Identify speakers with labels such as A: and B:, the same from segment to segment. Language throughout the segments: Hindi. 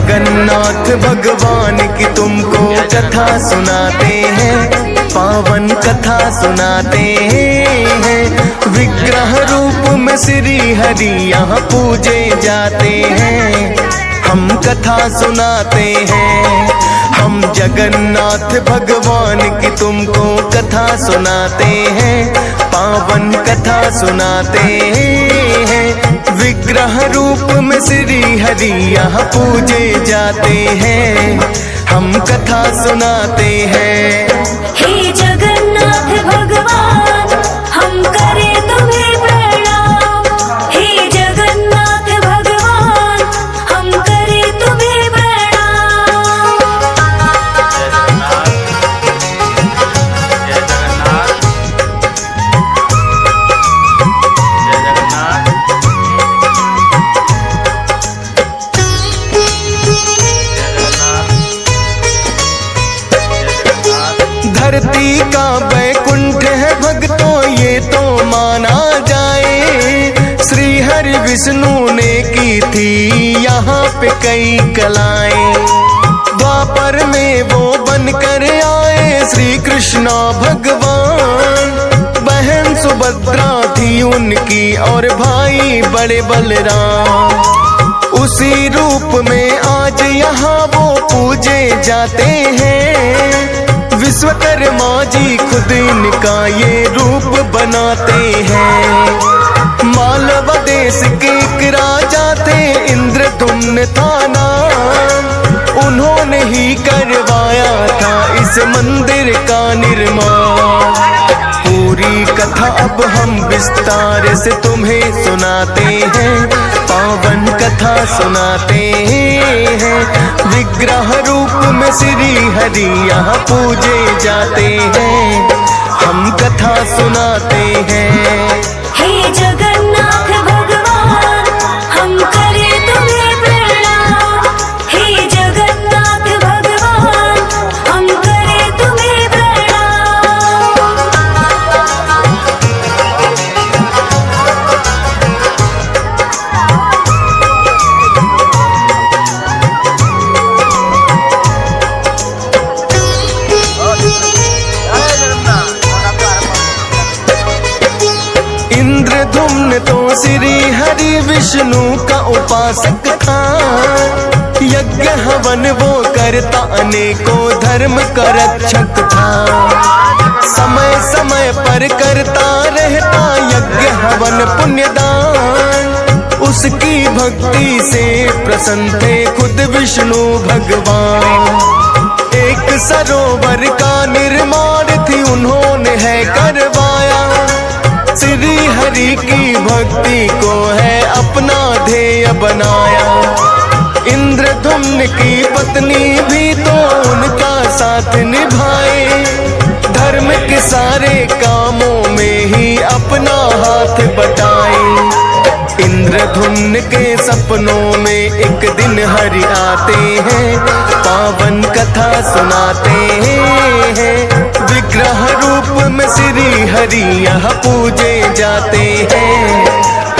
A: जगन्नाथ भगवान की तुमको कथा सुनाते हैं, पावन कथा सुनाते हैं। विग्रह रूप में श्री हरि यहाँ पूजे जाते हैं, हम कथा सुनाते हैं। हम जगन्नाथ भगवान की तुमको कथा सुनाते हैं, पावन कथा सुनाते हैं। विग्रह रूप में श्री हरि यहाँ पूजे जाते हैं, हम कथा सुनाते हैं।
B: हे जगन्नाथ भगवान हम करें तुम्हें प्रणाम, हे जगन्नाथ भगवान हम करें तुम्हें प्रणाम।
C: जय जगन्नाथ, जय जगन्नाथ,
A: धरती का बैकुंठ है भक्तों ये तो माना जाए। श्री हरि विष्णु ने की थी यहाँ पे कई कलाएं, द्वापर में वो बनकर आए श्री कृष्णा भगवान। बहन सुभद्रा थी उनकी और भाई बड़े बलराम, उसी रूप में आज यहाँ वो पूजे जाते हैं। विश्वकर्मा जी खुद इनका ये रूप बनाते हैं। मालवा देश के एक राजा थे इंद्रदुम्न था नाम, उन्होंने ही करवाया था इस मंदिर का निर्माण। पूरी कथा अब हम विस्तार से तुम्हें सुनाते हैं, पावन कथा सुनाते हैं। विग्रह रूप में श्री हरि यहाँ पूजे जाते हैं, हम कथा सुनाते हैं।
B: हे जगन्नाथ भगवान हम करें तुम्हें प्रणाम, हे जगन्नाथ भगवान हम करें तुम्हें प्रणाम।
A: इंद्रधुम्न तो श्री हरि विष्णु का उपासक था, यज्ञ हवन वो करता अनेकों धर्म का रक्षक था। समय समय पर करता रहता यज्ञ हवन पुण्यदान, उसकी भक्ति से प्रसन्न थे खुद विष्णु भगवान। एक सरोवर का निर्माण थी उन्होंने है करवाया, श्री हरि की भक्ति को है अपना ध्येय बनाया। इंद्रधुम्न की पत्नी भी तो उनका साथ निभाए, धर्म के सारे कामों में ही अपना हाथ बटाए। इंद्रधुम्न के सपनों में एक दिन हरि आते हैं, पावन कथा सुनाते हैं। विग्रह रूप में श्री हरि यहाँ पूजे जाते हैं,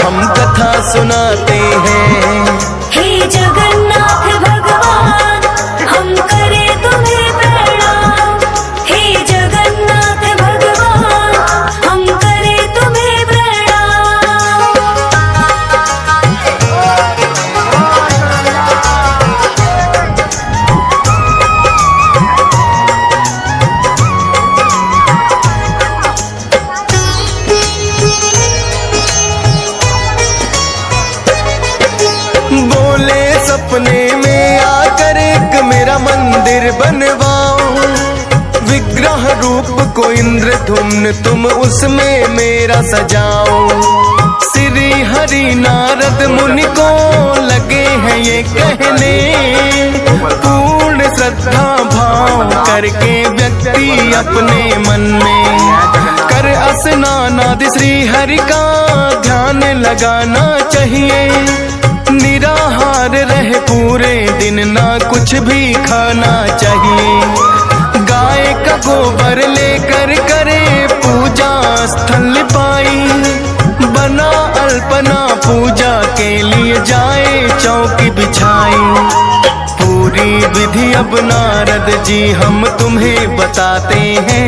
A: हम कथा सुनाते हैं।
B: हे जगन्नाथ भगवान हम करें तुम्हें प्रणाम, हे जगन्नाथ भगवान हम करें तुम्हें प्रणाम।
A: बोले सपने में आकर एक मेरा मंदिर बनवाओ, विग्रह रूप को इंद्रधुम्न तुम उसमें मेरा सजाओ। श्री हरि नारद मुनि को लगे हैं ये कहने, पूर्ण श्रद्धा भाव करके व्यक्ति अपने मन में कर स्नानादि श्री हरि का ध्यान लगाना चाहिए। निराहार रहे पूरे दिन ना कुछ भी खाना चाहिए। गाय का गोबर लेकर करे पूजा स्थल पाई, बना अल्पना पूजा के लिए जाए चौकी बिछाई। पूरी विधि अब नारद जी हम तुम्हें बताते हैं,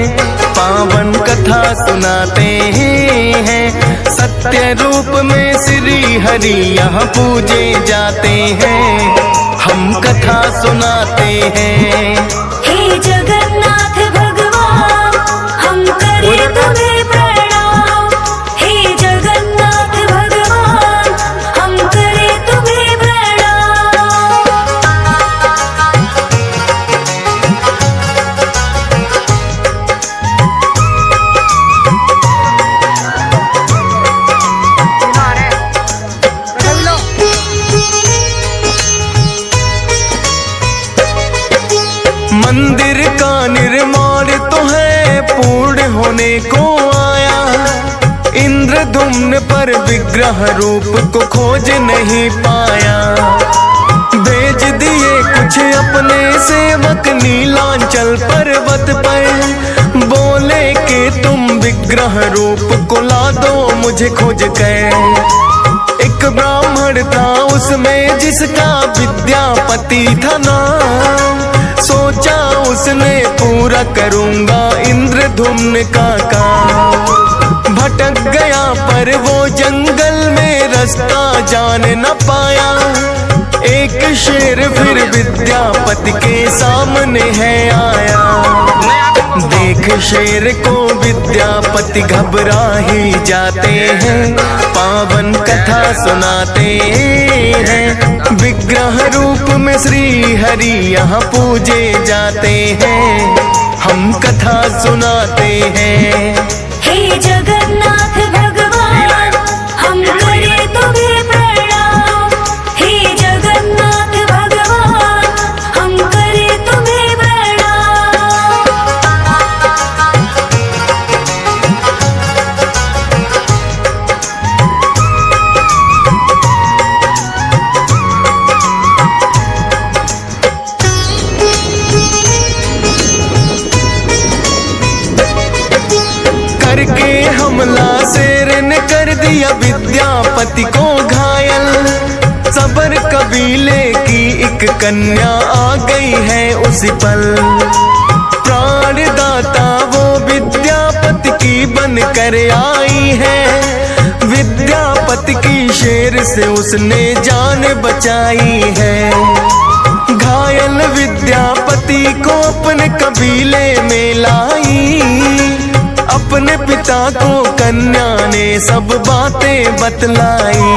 A: पावन कथा सुनाते हैं। सत्य रूप में श्री हरि यहाँ पूजे जाते हैं, हम कथा सुनाते हैं।
B: हे जगन्नाथ भगवान हम करें तुम्हें प्रणाम। हे जगन्नाथ भगवान हम करें तुम्हें प्रणाम।
A: मंदिर का निर्माण तो है पूर्ण होने को आया, इंद्रधुम्न पर विग्रह रूप को खोज नहीं पाया। भेज दिए कुछ अपने सेवक नीलांचल पर्वत पर, बोले कि तुम विग्रह रूप को ला दो मुझे खोज कर। एक ब्राह्मण था उसमें जिसका विद्यापति था नाम, सोचा उसने पूरा करूंगा इंद्रधुम्न का काम। भटक गया पर वो जंगल में रास्ता जान न पाया, एक शेर फिर विद्यापति के सामने है आया। देख शेर को विद्यापति घबरा ही जाते हैं, पावन कथा सुनाते हैं। विग्रह रूप में श्री हरि यहाँ पूजे जाते हैं, हम कथा सुनाते हैं।
B: हे जगन्नाथ भगवान हम करें तुम्हें प्रणाम। हे जगन्नाथ भगवान हम करें तुम्हें प्रणाम।
A: करके हमला शेर ने कर दिया विद्यापति को घायल। सबर कबीले की एक कन्या आ गई है उसी पल, प्राणदाता वो विद्यापति की बन कर आई है। विद्यापति की शेर से उसने जान बचाई है। घायल विद्यापति को अपने कबीले में लाई, अपने पिता को कन्या ने सब बातें बतलाई।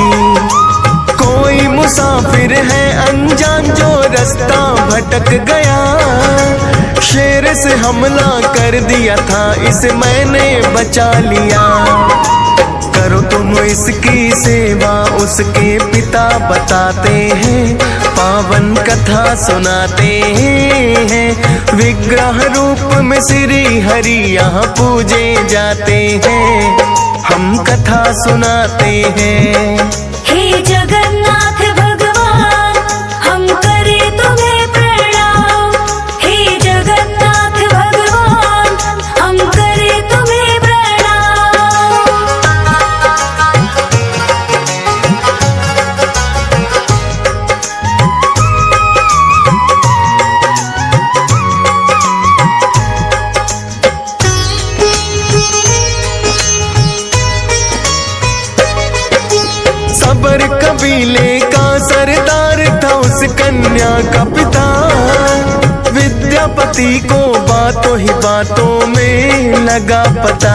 A: कोई मुसाफिर है अनजान जो रास्ता भटक गया, शेर से हमला कर दिया था इसे मैंने बचा लिया। करो तुम इसकी सेवा उसके पिता बताते हैं, पावन कथा सुनाते हैं। विग्रह रूप में श्री हरि यहाँ पूजे जाते हैं, हम कथा सुनाते हैं।
B: हे जगन्नाथ भगवान हम करें तुम्हें प्रणाम। हे जगन्नाथ भगवान हम करें तुम्हें प्रणाम।
A: सबर कबीले का सरदार था उस कन्या का पिता, विद्यापति को बातों ही बातों में लगा पता।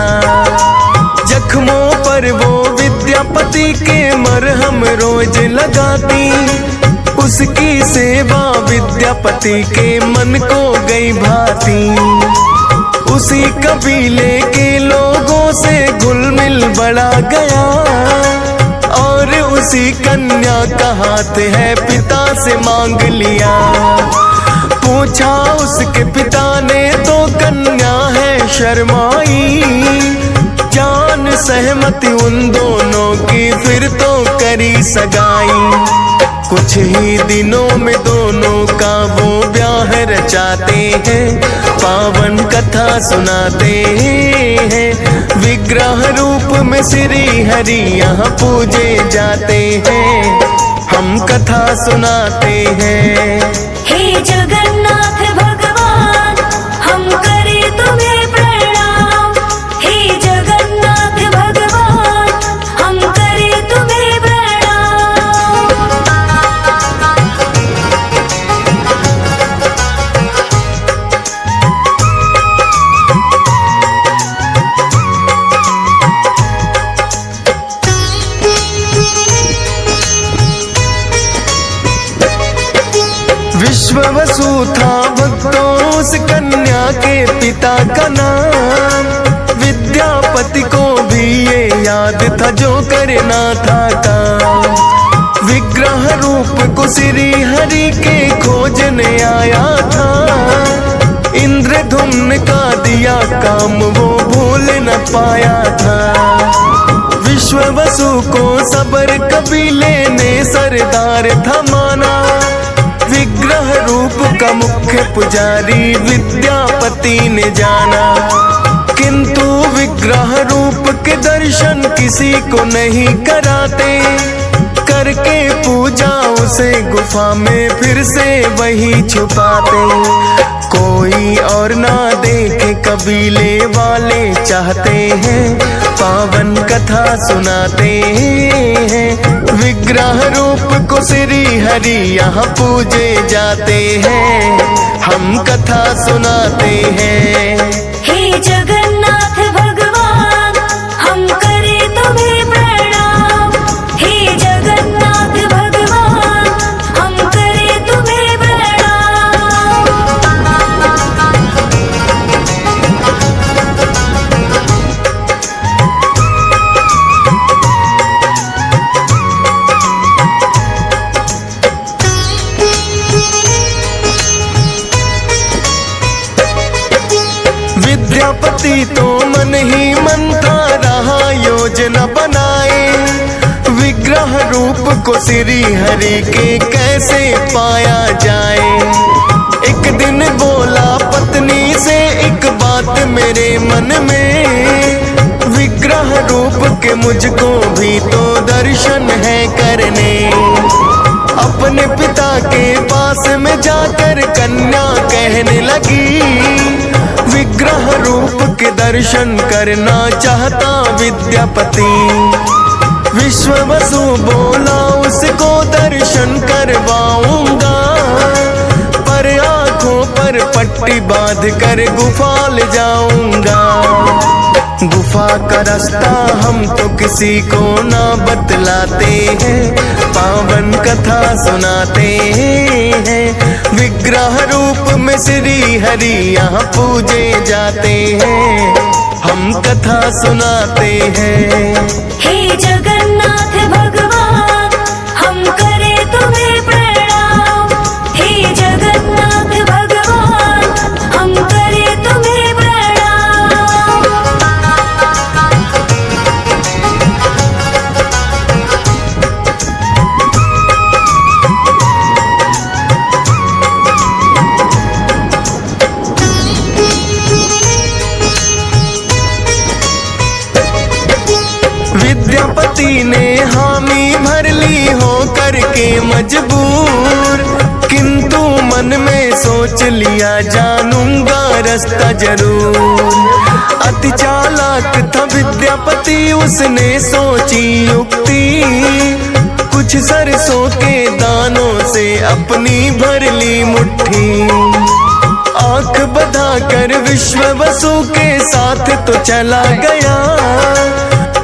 A: जख्मों पर वो विद्यापति के मरहम रोज लगाती, उसकी सेवा विद्यापति के मन को गई भाती। उसी कबीले के लोगों से घुल मिल बढ़ा गया, और उसी कन्या का हाथ है पिता से मांग लिया। पूछा उसके पिता ने तो कन्या है शर्माई, जान सहमति उन दोनों की फिर तो करी सगाई। कुछ ही दिनों में दोनों का वो ब्याह रचाते हैं, पावन कथा सुनाते हैं। विग्रह रूप में श्री हरि यहाँ पूजे जाते हैं, हम कथा सुनाते हैं।
B: हे जगन्नाथ भगवान हम करे तुम्हें प्रणाम। हे जगन्नाथ भगवान हम करे तुम्हें प्रणाम।
A: विश्ववसु था भक्तों उस कन्या के पिता का नाम। विद्यापति को भी ये याद था जो करना था काम। विग्रह रूप को श्री हरि के खोजने आया था। इंद्रधुम्न का दिया काम वो भूल न पाया था। विश्ववसु को सबर कबीले ने सरदार था माना। विग्रह रूप का मुख्य पुजारी विद्यापति ने जाना। किंतु विग्रह रूप के दर्शन किसी को नहीं कराते। करके पूजा उसे गुफा में फिर से वही छुपाते। कोई और ना देखे कबीले वाले चाहते हैं पावन कथा सुनाते हैं। विग्रह रूप को श्री हरि यहाँ पूजे जाते हैं। हम कथा सुनाते हैं।
B: हे जगन्नाथ भगवान हम करे तुम्हें प्रणाम। हे जगन्नाथ भगवान हम करे तुम्हें प्रणाम।
A: विद्यापति तो मन ही मन था रहा योजना बनाए। विग्रह रूप को श्री हरि के कैसे पाया जाए। एक दिन बोला पत्नी से एक बात मेरे मन में। विग्रह रूप के मुझको भी तो दर्शन है करने। अपने पिता के पास में जाकर कन्या कहने लगी। विग्रह रूप के दर्शन करना चाहता विद्यापति। विश्ववसु बोला उसको दर्शन करवाऊंगा। पर आंखों पर पट्टी बांध कर गुफा ले जाऊंगा। गुफा का रास्ता हम तो किसी को ना बतलाते हैं। पावन कथा सुनाते हैं। विग्रह रूप में श्री हरि यहाँ पूजे जाते हैं। हम कथा सुनाते हैं।
B: हे जगन्नाथ भगवान हम करे तुम्हें प्रणाम। हे जगन्नाथ भगवान हम करे तुम्हें प्रणाम।
A: विद्यापति ने हामी भर ली हो करके मजबूर। किंतु मन में सोच लिया जानूंगा रास्ता जरूर। अति चालाक था विद्यापति उसने सोची युक्ति। कुछ सरसों के दानों से अपनी भर ली मुट्ठी। आंख बधा कर विश्ववसु के साथ तो चला गया।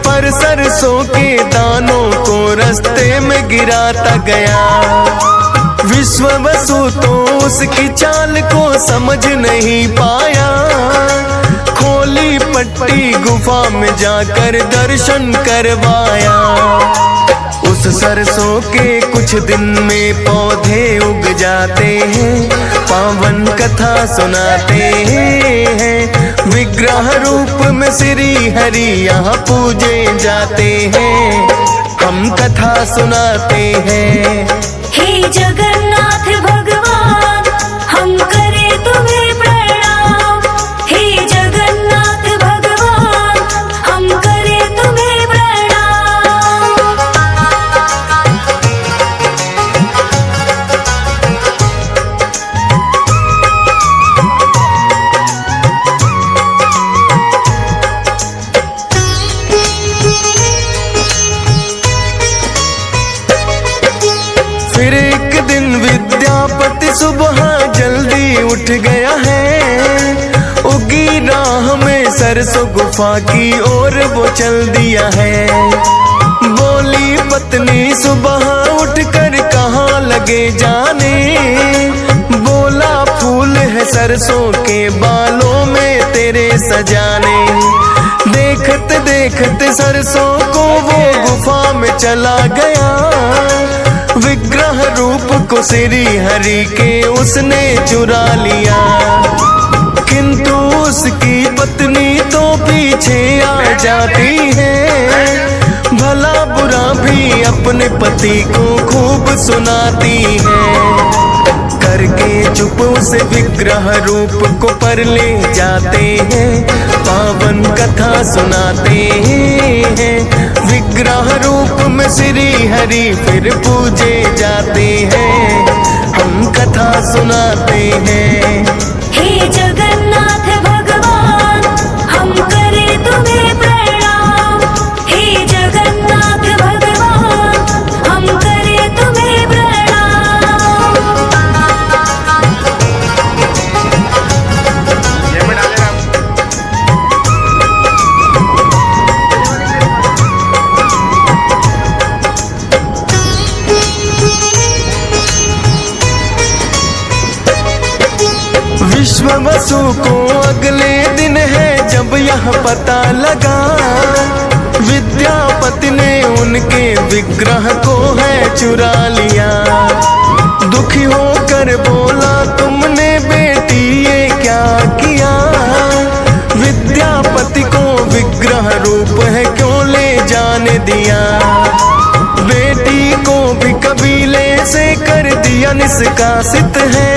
A: पर सरसों के दानों को रास्ते में गिराता गया। विश्ववसु तो उसकी चाल को समझ नहीं पाया। खोली पट्टी गुफा में जाकर दर्शन करवाया। उस सरसों के कुछ दिन में पौधे उग जाते हैं। पावन कथा सुनाते हैं। विग्रह रूप में श्री हरि यहाँ पूजे जाते हैं। हम कथा सुनाते हैं।
B: हे जगन्नाथ भगवान हम करे तुम्हें प्रणाम। हे जगन्नाथ भगवान हम करे तुम्हें प्रणाम।
A: सरसों गुफा की ओर वो चल दिया है। बोली पत्नी सुबह उठकर कहाँ लगे जाने, बोला फूल है सरसों के बालों में तेरे सजाने। देखते देखते सरसों को वो गुफा में चला गया, विग्रह रूप को श्री हरि के उसने चुरा लिया। किंतु उसकी पत्नी तो पीछे आ जाती है, भला बुरा भी अपने पति को खूब सुनाती है। करके चुप उस विग्रह रूप को पर ले जाते हैं, पावन कथा सुनाते हैं। विग्रह रूप में श्री हरि फिर पूजे जाते हैं, हम कथा सुनाते हैं।
B: हे जगन्नाथ भगवान हम करें तुम्हें प्रणाम। हे जगन्नाथ भगवान हम करें तुम्हें प्रणाम।
C: ये में डाले राम।
A: विश्व वसु को अगले दिन है जब यह पता लगा, विद्यापति ने उनके विग्रह को है चुरा लिया। दुखी होकर बोला तुमने बेटी ये क्या किया, विद्यापति को विग्रह रूप है क्यों ले जाने दिया। बेटी को भी कबीले से कर दिया निष्कासित है,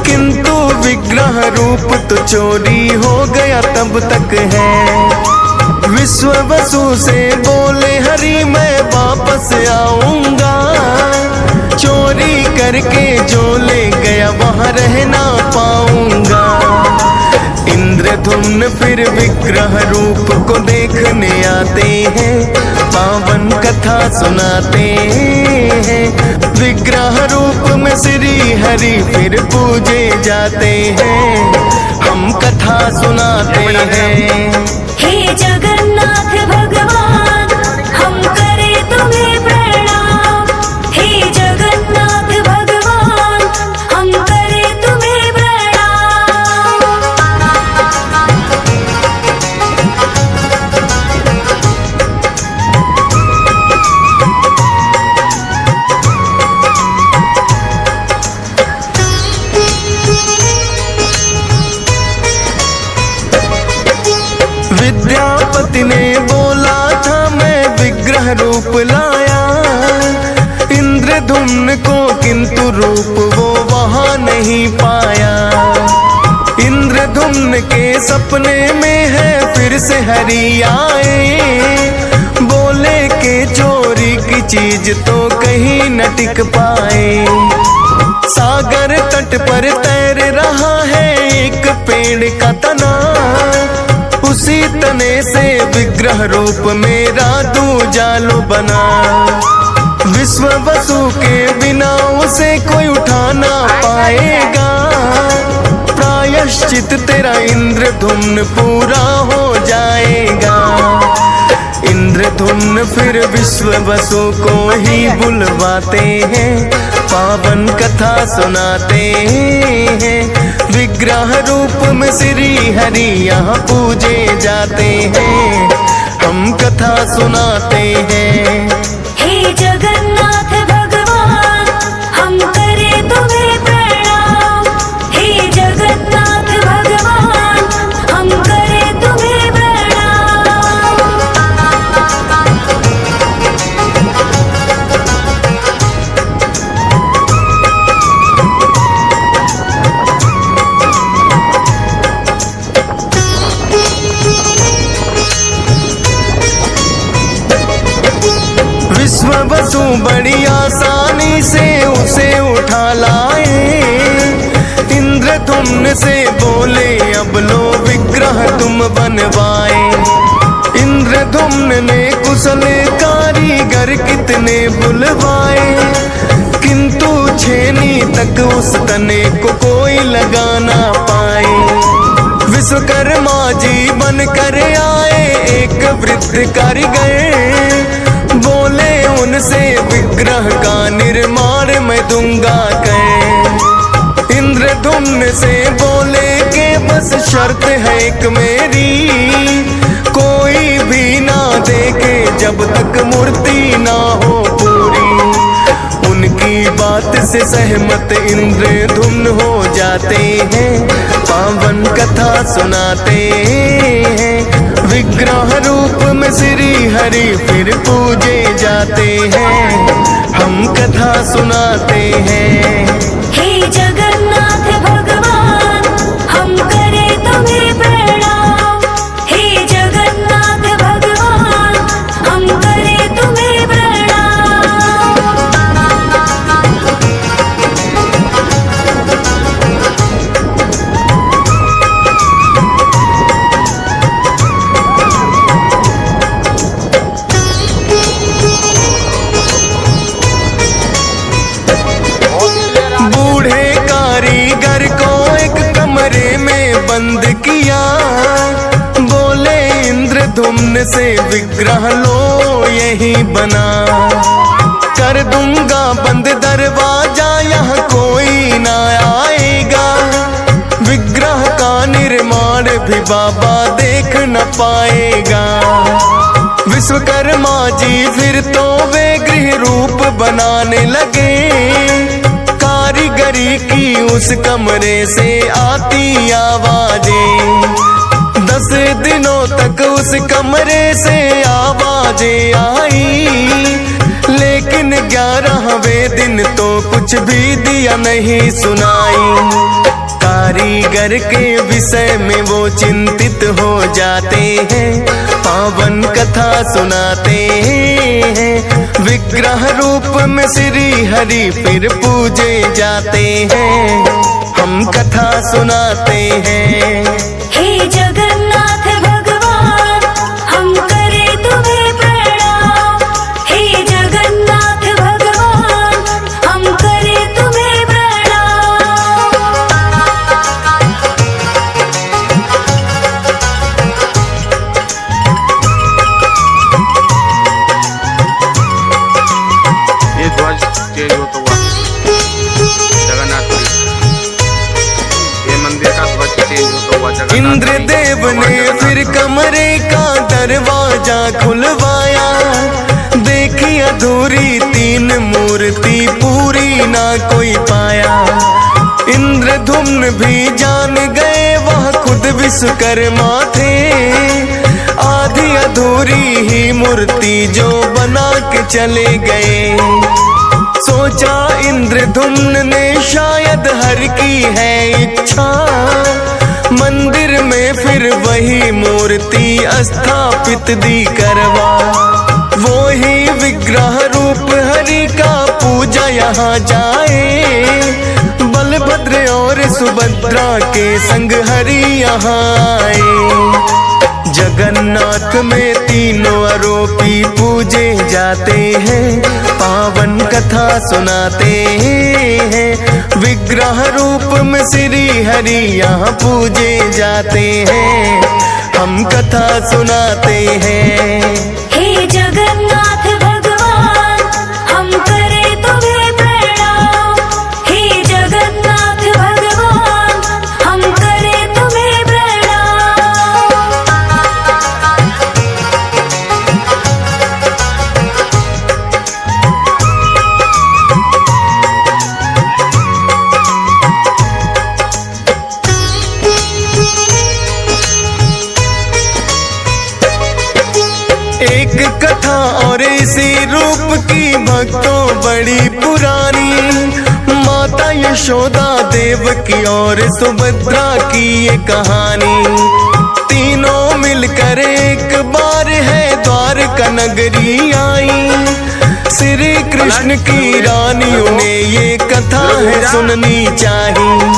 A: किंतु विग्रह रूप तो चोरी हो गया तब तक है। विश्व वसु से बोले हरि मैं वापस आऊंगा, चोरी करके जो ले गया वहां रह ना पाऊंगा। इंद्रधुम्न फिर विग्रह रूप को देखने आते हैं, पावन कथा सुनाते हैं। विग्रह रूप में श्री हरि फिर पूजे जाते हैं, हम कथा सुनाते हैं।
B: हे जगन्नाथ भगवान हम करें तुम्हें प्रणाम। हे जगन्नाथ भगवान हम करें तुम्हें प्रणाम।
A: विद्यापति ने बोला था मैं विग्रह रूप लाया, इंद्रधुम्न को किंतु रूप वो वहां नहीं पाया। इंद्रधुम्न के सपने में है फिर से हरि आए, बोले के चोरी की चीज तो कहीं न टिक पाए। सागर तट पर तैर रहा है एक पेड़ का तना, उसी तने से विग्रह रूप मेरा दूजालो बना। विश्व वसु के बिना उसे कोई उठा ना पाएगा, प्रायश्चित तेरा इंद्रधुम्न पूरा हो जाएगा। इंद्रधुम्न फिर विश्व वसु को ही बुलवाते हैं, पावन कथा सुनाते हैं। विग्रह रूप में श्री हरि यहाँ पूजे जाते हैं, हम कथा सुनाते हैं।
B: हे जगन्नाथ भगवान हम करें तुम्हें प्रणाम। हे जगन्नाथ भगवान हम करें तुम्हें प्रणाम।
A: विश्व वसु बड़ी आसानी से उसे उठा लाए, इंद्रधुम्न से बोले अब लो विग्रह तुम बनवाए। इंद्रधुम्न ने कुशल कारीगर कितने बुलवाए, किंतु छेनी तक उस तने को कोई लगा ना पाए। विश्वकर्मा जी बन कर आए एक वृद्ध कारीगर, बोले उनसे विग्रह का निर्माण मैं दूंगा कर। इंद्रधुम्न से बोले कि बस शर्त है एक मेरी, कोई भी ना देखे जब तक मूर्ति ना हो पूरी। उनकी बात से सहमत इंद्रधुम्न हो जाते हैं, पावन कथा सुनाते हैं। विग्रह रूप में श्री हरि फिर पूजे जाते हैं, हम कथा सुनाते हैं।
B: हे जगन्नाथ भगवान हम करें तुम्हें प्रणाम। हे जगन्नाथ भगवान हम करें तुम्हें प्रणाम।
A: बूढ़े कारीगर को एक कमरे में बंद किया, बोले इंद्रधुम्न से विग्रह लो यही बना। कर दूंगा बंद दरवाजा यहाँ कोई ना आएगा, विग्रह का निर्माण भी बाबा देख न पाएगा। विश्वकर्मा जी फिर तो वे गृह रूप बनाने लगे, कारीगरी की उस कमरे से आती आवाजें। 10 दिनों तक उस कमरे से आवाजें आई, लेकिन 11वें दिन तो कुछ भी दिया नहीं सुनाई। कारीगर के विषय में वो चिंतित हो जाते हैं, पावन कथा सुनाते हैं। विग्रह रूप में श्री हरि फिर पूजे जाते हैं, हम कथा सुनाते हैं।
B: हे जगन्नाथ भगवान हम करें तुम्हें प्रणाम। हे जगन्नाथ भगवान हम करें तुम्हें प्रणाम।
C: ये ध्वज चेंज होता हुआ जगन्नाथपुरी, ये मंदिर का ध्वज चेंज होता हुआ जगन्नाथपुरी।
A: इंद्रदेव ने फिर कमरे का दरवाजा खुलवाया, देखी अधूरी 3 मूर्ति पूरी ना कोई पाया। इंद्रधुम्न भी जान गए वह खुद विश्वकर्मा थे, आधी अधूरी ही मूर्ति जो बना के चले गए। सोचा इंद्रधुम्न ने शायद हर की है इच्छा, मंदिर में फिर वही मूर्ति स्थापित दी करवा। वो ही विग्रह रूप हरि का पूजा यहाँ जाए, बलभद्र और सुभद्रा के संग हरि यहाँ आए। जगन्नाथ में तीनों आरोपी पूजे जाते हैं, पावन कथा सुनाते हैं। विग्रह रूप में श्री हरि यहाँ पूजे जाते हैं, हम कथा सुनाते हैं।
B: हे जगन्नाथ भगवान हम करें तुम्हें प्रणाम। हे जगन्नाथ भगवान हम करें तुम्हें प्रणाम।
A: एक कथा और इसी रूप की भक्तों बड़ी पुरानी, माता यशोदा देव की और सुभद्रा की ये कहानी। तीनों मिलकर एक बार है द्वारका नगरी आई, श्री कृष्ण की रानियों ने ये कथा है सुननी चाहिए।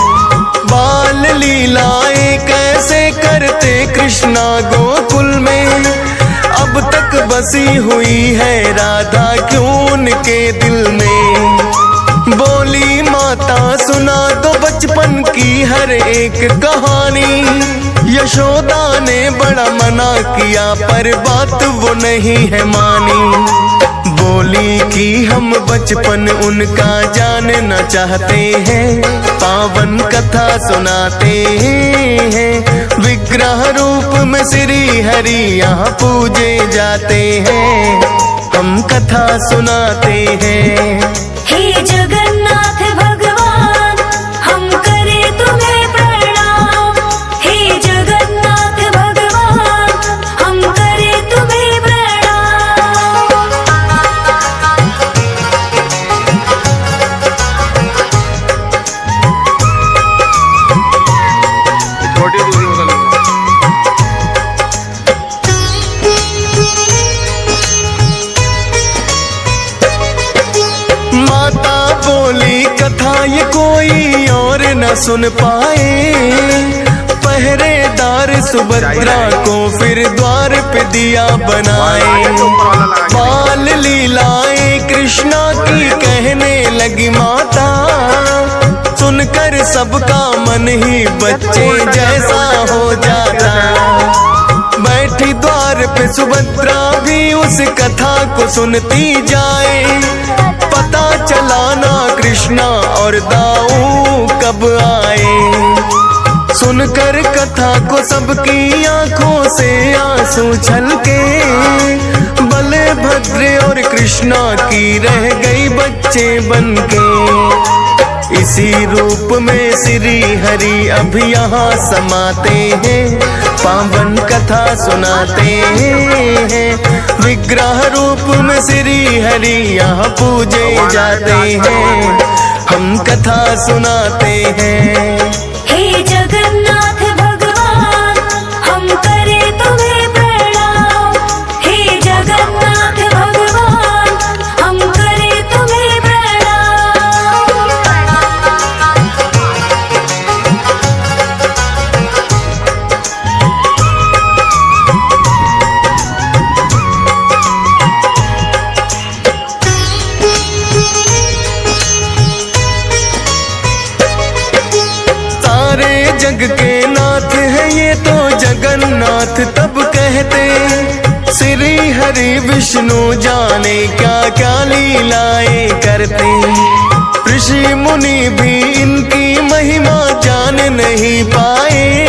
A: बाल लीलाएं कैसे करते कृष्णा गोकुल में, अब तक बसी हुई है राधा क्यों उनके दिल में। बोली माता सुना दो बचपन की हर एक कहानी। यशोदा ने बड़ा मना किया पर बात वो नहीं है मानी। बोली कि हम बचपन उनका जानना चाहते हैं, पावन कथा सुनाते हैं। विग्रह रूप में श्री हरि यहाँ पूजे जाते हैं, हम कथा सुनाते हैं।
B: हे जगन्नाथ भगवान हम करें तुम्हें प्रणाम। हे जगन्नाथ भगवान हम करें तुम्हें प्रणाम।
C: छोटी दूरी होगा लगभग।
A: माता बोली कथा ये कोई और न सुन पाए। पहरेदार सुभद्रा को फिर द्वार पे दिया बनाए। बाल लीलाएं कृष्णा की कहने लगी माता, सुनकर सबका मन ही बच्चे जैसा हो जाता। बैठी द्वार पे सुभद्रा भी उस कथा को सुनती जाए। पता चला ना कृष्णा और दाऊ कब आए। सुनकर कथा को सबकी आंखों से आंसू छलके। बलभद्र और कृष्णा की रह गई बच्चे बनके। इसी रूप में श्री हरि अब यहाँ समाते हैं, पावन कथा सुनाते हैं। विग्रह रूप में श्री हरि यहाँ पूजे जाते हैं, हम कथा सुनाते हैं।
B: हे जगन्नाथ भगवान हम करें तुम्हें प्रणाम। हे जगन्नाथ भगवान हम करें तुम्हें प्रणाम।
A: सारे जग के नाथ है ये तो जगन्नाथ तब कहते। श्री हरि विष्णु जाने क्या क्या लीलाएं करते। ऋषि मुनि भी इनकी महिमा जान नहीं पाए।